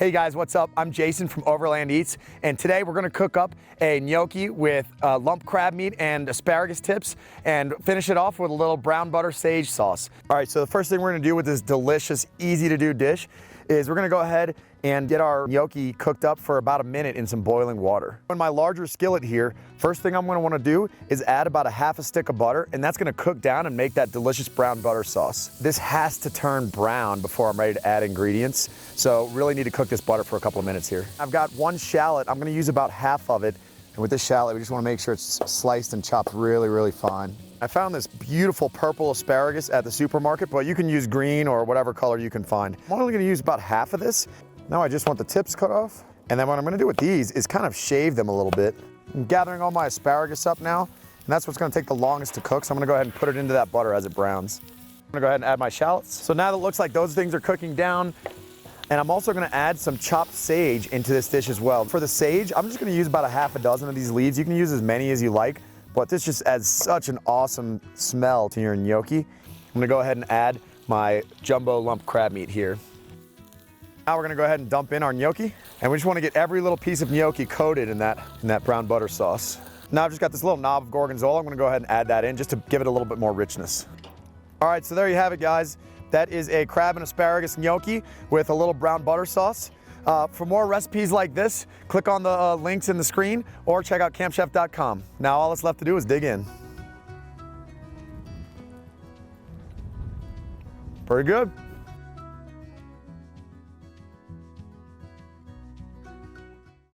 Hey guys, what's up? I'm Jason from Overland Eats, and today we're gonna cook up a gnocchi with lump crab meat and asparagus tips and finish it off with a little brown butter sage sauce. All right, so the first thing we're gonna do with this delicious, easy to do dish is we're gonna go ahead and get our gnocchi cooked up for about a minute in some boiling water. In my larger skillet here, first thing I'm gonna wanna do is add about a half a stick of butter, and that's gonna cook down and make that delicious brown butter sauce. This has to turn brown before I'm ready to add ingredients, so really need to cook this butter for a couple of minutes here. I've got one shallot. I'm gonna use about half of it, and with this shallot, we just wanna make sure it's sliced and chopped really, really fine. I found this beautiful purple asparagus at the supermarket, but you can use green or whatever color you can find. I'm only gonna use about half of this. Now I just want the tips cut off. And then what I'm gonna do with these is kind of shave them a little bit. I'm gathering all my asparagus up now, and that's what's gonna take the longest to cook, so I'm gonna go ahead and put it into that butter as it browns. I'm gonna go ahead and add my shallots. So now that it looks like those things are cooking down, and I'm also gonna add some chopped sage into this dish as well. For the sage, I'm just gonna use about a half a dozen of these leaves. You can use as many as you like, but this just adds such an awesome smell to your gnocchi. I'm gonna go ahead and add my jumbo lump crab meat here. Now we're gonna go ahead and dump in our gnocchi, and we just wanna get every little piece of gnocchi coated in that brown butter sauce. Now I've just got this little knob of gorgonzola. I'm gonna go ahead and add that in just to give it a little bit more richness. All right, so there you have it, guys. That is a crab and asparagus gnocchi with a little brown butter sauce. For more recipes like this, click on the links in the screen or check out campchef.com. Now all that's left to do is dig in. Pretty good.